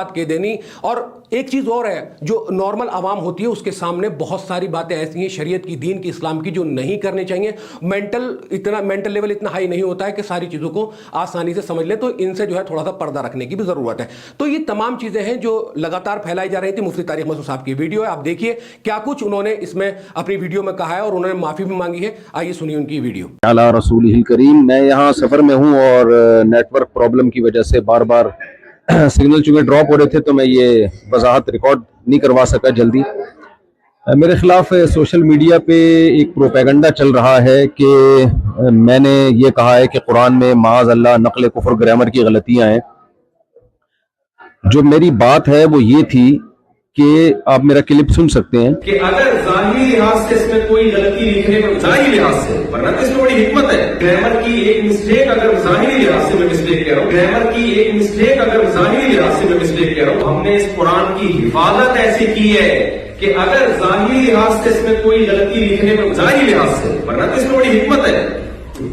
بات کہہ دینی. اور ایک چیز اور ہے, جو نارمل عوام ہوتی ہے اس کے سامنے بہت ساری باتیں ایسی ہیں شریعت کی, دین کی, اسلام کی, جو نہیں کرنی چاہیے. مینٹل لیول اتنا ہائی نہیں ہوتا ہے کہ ساری چیزوں کو آسانی سے سمجھ لیں, تو ان سے جو ہے تھوڑا سا پردہ رکھنے کی بھی ضرورت ہے. تو یہ تمام چیزیں ہیں جو لگاتار پھیلائی جا رہی تھی. مفتی طارق مسعود صاحب کی ویڈیو ہے, آپ دیکھیے کیا کچھ انہوں نے اس میں اپنی ویڈیو میں کہا ہے, اور انہوں نے معافی بھی مانگی ہے. آئیے سنیے ان کی ویڈیو. علی رسولہ الکریم. میں یہاں سفر میں ہوں اور نیٹ ورک پرابلم کی وجہ سے بار بار سگنل چونکہ ڈراپ ہو رہے تھے تو میں یہ وضاحت ریکارڈ نہیں کروا سکا جلدی. میرے خلاف سوشل میڈیا پہ ایک پروپیگنڈا چل رہا ہے کہ میں نے یہ کہا ہے کہ قرآن میں معاذ اللہ نقل کفر گرامر کی غلطیاں ہیں. جو میری بات ہے وہ یہ تھی کہ آپ میرا کلپ سن سکتے ہیں کہ اگر ظاہری لحاظ سے اس میں کوئی غلطی لکھنے میں, ظاہری لحاظ سے, ورنہ اس میں بڑی حکمت ہے. گرامر کی ایک مسٹیک اگر ظاہری لحاظ سے میں مسٹیک کہہ رہا ہوں, گرامر کی ایک مسٹیک اگر ظاہری لحاظ سے میں مسٹیک کہہ رہا ہوں, ہم نے اس قرآن کی حفاظت ایسی کی ہے کہ اگر ظاہری لحاظ سے اس میں کوئی غلطی لکھنے میں, ظاہری لحاظ سے, ورنہ اس میں بڑی حکمت ہے,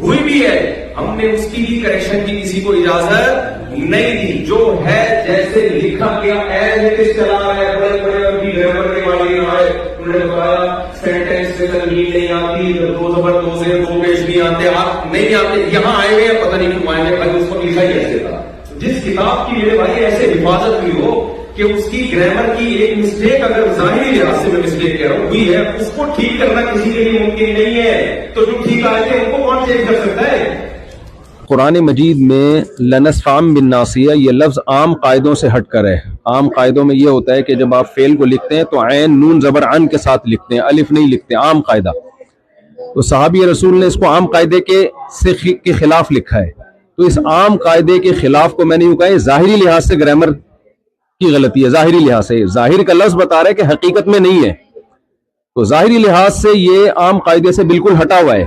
ہوئی بھی ہے, ہم نے اس کی بھی کریکشن کی کسی کو اجازت نہیں دی. جو ہے جیسے لکھا گیا ایز اٹ از چلا رہا ہے. بڑے بڑے ابھی گرامر کے والے آئے, انہوں نے بتایا سینٹینس سے تنوین نہیں آتی, دو زبر دو سے دو پیش نہیں آتے, آپ نہیں آتے, یہاں آئے ہوئے ہیں, پتہ نہیں کیوں آئے ہیں, اس کو لکھا ہی ایسے تھا. جس کتاب کی میرے بھائی ایسے حفاظت ہوئی ہو کہ اس کی گرامر کی ایک مسٹیک اگر ظاہری لحاظ سے میں مسٹیک کہہ رہا ہوں ہوئی ہے, اس کو ٹھیک کرنا کسی کے لیے ممکن نہیں ہے. تو جو ٹھیک آئے تھے ان کو کون چینج کر سکتا ہے؟ قرآن مجید میں لنسفام بالناصیہ یہ لفظ عام قاعدوں سے ہٹ کر ہے. عام قاعدوں میں یہ ہوتا ہے کہ جب آپ فعل کو لکھتے ہیں تو عین نون زبر عن کے ساتھ لکھتے ہیں, الف نہیں لکھتے, عام قاعدہ. تو صحابی رسول نے اس کو عام قاعدے کے خلاف لکھا ہے. تو اس عام قاعدے کے خلاف کو میں نے یوں کہا ہے ظاہری لحاظ سے گرامر کی غلطی ہے. ظاہری لحاظ سے, ظاہر کا لفظ بتا رہا ہے کہ حقیقت میں نہیں ہے. تو ظاہری لحاظ سے یہ عام قاعدے سے بالکل ہٹا ہوا ہے,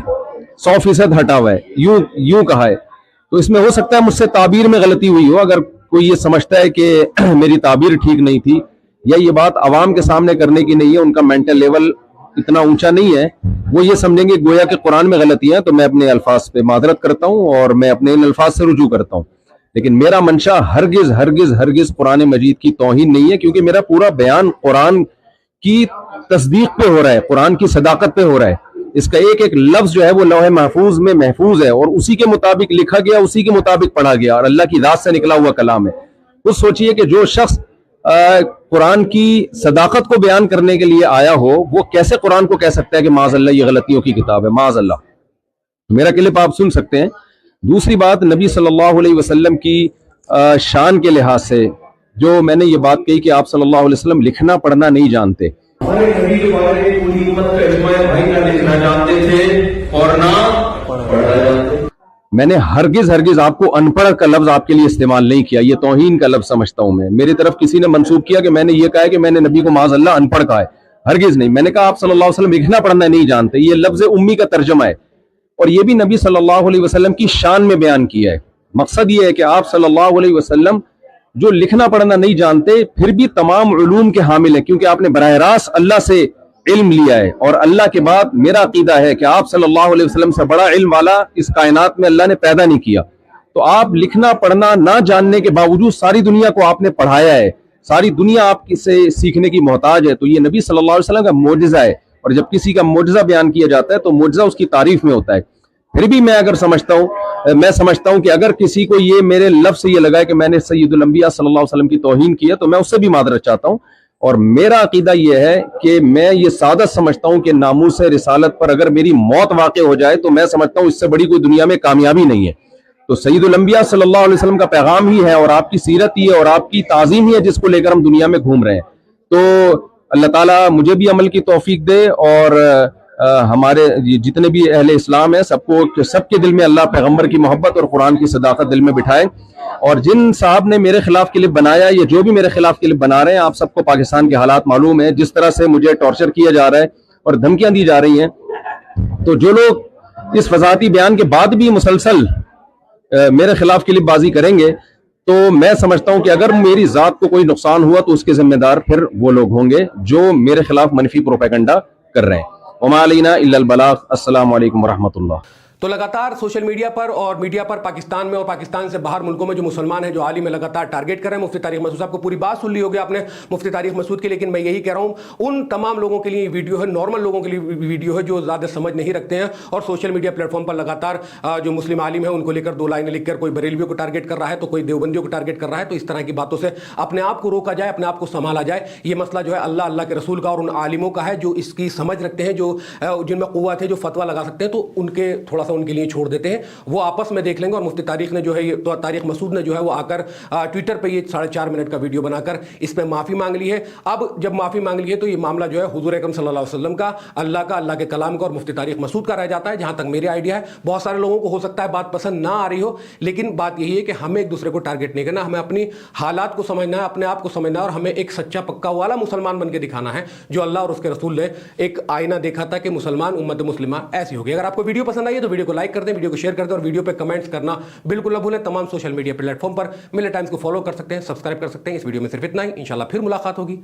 100% ہٹا ہوا ہے, یوں کہا ہے. تو اس میں ہو سکتا ہے مجھ سے تعبیر میں غلطی ہوئی ہو. اگر کوئی یہ سمجھتا ہے کہ میری تعبیر ٹھیک نہیں تھی یا یہ بات عوام کے سامنے کرنے کی نہیں ہے, ان کا مینٹل لیول اتنا اونچا نہیں ہے, وہ یہ سمجھیں گے گویا کہ قرآن میں غلطی ہیں, تو میں اپنے الفاظ پہ معذرت کرتا ہوں اور میں اپنے ان الفاظ سے رجوع کرتا ہوں. لیکن میرا منشا ہرگز ہرگز ہرگز قرآن مجید کی توہین نہیں ہے, کیونکہ میرا پورا بیان قرآن کی تصدیق پہ ہو رہا ہے, قرآن کی صداقت پہ ہو رہا ہے. اس کا ایک ایک لفظ جو ہے وہ لوح محفوظ میں محفوظ ہے اور اسی کے مطابق لکھا گیا, اسی کے مطابق پڑھا گیا, اور اللہ کی ذات سے نکلا ہوا کلام ہے. کچھ سوچئے کہ جو شخص قرآن کی صداقت کو بیان کرنے کے لیے آیا ہو, وہ کیسے قرآن کو کہہ سکتا ہے کہ معاذ اللہ یہ غلطیوں کی کتاب ہے, معاذ اللہ. میرا کلپ آپ سن سکتے ہیں. دوسری بات, نبی صلی اللہ علیہ وسلم کی شان کے لحاظ سے جو میں نے یہ بات کہی کہ آپ صلی اللہ علیہ وسلم لکھنا پڑھنا نہیں جانتے. ہمارے نبی کے بارے میں پوری امت کا اجماع ہے, بھائی نہ لکھنا جانتے تھے اور نہ پڑھنا جانتے. میں نے ہرگز ہرگز آپ کو ان پڑھ کا لفظ آپ کے لیے استعمال نہیں کیا, یہ توہین کا لفظ سمجھتا ہوں میں. میری طرف کسی نے منسوخ کیا کہ میں نے یہ کہا ہے کہ میں نے نبی کو معاذ اللہ ان پڑھ کہا ہے, ہرگز نہیں. میں نے کہا آپ صلی اللہ علیہ وسلم لکھنا پڑھنا نہیں جانتے, یہ لفظ امی کا ترجمہ ہے, اور یہ بھی نبی صلی اللہ علیہ وسلم کی شان میں بیان کیا ہے. مقصد یہ ہے کہ آپ صلی اللہ علیہ وسلم جو لکھنا پڑھنا نہیں جانتے پھر بھی تمام علوم کے حامل ہیں, کیونکہ آپ نے براہ راست اللہ سے علم لیا ہے, اور اللہ کے بعد میرا عقیدہ ہے کہ آپ صلی اللہ علیہ وسلم سے بڑا علم والا اس کائنات میں اللہ نے پیدا نہیں کیا. تو آپ لکھنا پڑھنا نہ جاننے کے باوجود ساری دنیا کو آپ نے پڑھایا ہے, ساری دنیا آپ سے سیکھنے کی محتاج ہے. تو یہ نبی صلی اللہ علیہ وسلم کا معجزہ ہے, اور جب کسی کا معجزہ بیان کیا جاتا ہے تو معجزہ اس کی تعریف میں ہوتا ہے. پھر بھی میں سمجھتا ہوں کہ اگر کسی کو یہ میرے لفظ سے یہ لگا ہے کہ میں نے سید الانبیاء صلی اللہ علیہ وسلم کی توہین کی ہے, تو میں اس سے بھی معذرت چاہتا ہوں. اور میرا عقیدہ یہ ہے کہ میں یہ سعادت سمجھتا ہوں کہ ناموس رسالت پر اگر میری موت واقع ہو جائے تو میں سمجھتا ہوں اس سے بڑی کوئی دنیا میں کامیابی نہیں ہے. تو سید الانبیاء صلی اللہ علیہ وسلم کا پیغام ہی ہے, اور آپ کی سیرت ہی ہے, اور آپ کی تعظیم ہی ہے جس کو لے کر ہم دنیا میں گھوم رہے ہیں. تو اللہ تعالیٰ مجھے بھی عمل کی توفیق دے, اور ہمارے جتنے بھی اہل اسلام ہیں سب کے دل میں اللہ پیغمبر کی محبت اور قرآن کی صداقت دل میں بٹھائے. اور جن صاحب نے میرے خلاف کلپ بنایا یا جو بھی میرے خلاف کلپ بنا رہے ہیں, آپ سب کو پاکستان کے حالات معلوم ہیں, جس طرح سے مجھے ٹارچر کیا جا رہا ہے اور دھمکیاں دی جا رہی ہیں. تو جو لوگ اس وضاحتی بیان کے بعد بھی مسلسل میرے خلاف کلپ بازی کریں گے, تو میں سمجھتا ہوں کہ اگر میری ذات کو کوئی نقصان ہوا تو اس کے ذمہ دار پھر وہ لوگ ہوں گے جو میرے خلاف منفی پروپیگنڈا کر رہے ہیں. وما علینا الا البلاغ. السلام علیکم ورحمۃ اللہ. تو لگاتار سوشل میڈیا پر اور میڈیا پر پاکستان میں اور پاکستان سے باہر ملکوں میں جو مسلمان ہیں جو عالم ہے لگاتار ٹارگیٹ کر رہے ہیں مفتی طارق مسعود صاحب کو. پوری بات سن لی ہوگی آپ نے مفتی طارق مسعود کی, لیکن میں یہی کہہ رہا ہوں ان تمام لوگوں کے لیے ویڈیو ہے, نارمل لوگوں کے لیے ویڈیو ہے جو زیادہ سمجھ نہیں رکھتے ہیں اور سوشل میڈیا پلیٹ فارم پر لگاتار جو مسلم عالم ہیں ان کو لے کر 2 لائنیں لکھ کر کوئی بریلویوں کو ٹارگیٹ کر رہا ہے تو کوئی دیوبندیوں کو ٹارگیٹ کر رہا ہے. تو اس طرح کی باتوں سے اپنے آپ کو روکا جائے, اپنے آپ کو سنبھالا جائے. یہ مسئلہ جو ہے اللہ کے رسول کا اور ان عالموں کا ہے جو اس کی سمجھ رکھتے ہیں, جو جن میں قوت ہے, جو فتویٰ لگا سکتے ہیں, تو ان کے تھوڑا سا ان کے لیے چھوڑ دیتے ہیں, وہ آپس میں دیکھ لیں گے. اور مفتی طارق نے جو ہے تو طارق مسعود نے جو ہے وہ آ کر ٹویٹر پہ یہ 4.5 منٹ کا ویڈیو بنا کر اس پہ معافی مانگ لی ہے. اب جب معافی مانگ لی ہے تو یہ معاملہ جو ہے حضور اکرم صلی اللہ علیہ وسلم کا, اللہ کے کلام کا اور مفتی طارق مسعود کا رہ جاتا ہے. جہاں تک میری آئیڈیا ہے, بہت سارے لوگوں کو ہو سکتا ہے بات پسند نہ آ رہی ہو, لیکن بات یہی ہے کہ ہمیں ایک دوسرے کو ٹارگیٹ نہیں کرنا, ہمیں اپنی حالات کو سمجھنا ہے, اپنے آپ کو سمجھنا ہے, اور ہمیں ایک سچا پکا والا مسلمان بن کے دکھانا ہے جو اللہ اور اس کے رسول نے ایک آئینہ دیکھا تھا کہ مسلمان امت مسلمہ ایسی ہوگی. اگر آپ کو ویڈیو پسند آئی ہے تو ویڈیو کو لائک کر دیں, ویڈیو کو شیئر کر دیں, اور ویڈیو پہ کمنٹس کرنا بالکل نہ بھولیں. تمام سوشل میڈیا پلیٹ فارم پر ملت ٹائمز کو فالو کر سکتے ہیں, سبسکرائب کر سکتے ہیں. اس ویڈیو میں صرف اتنا ہی, انشاءاللہ پھر ملاقات ہوگی.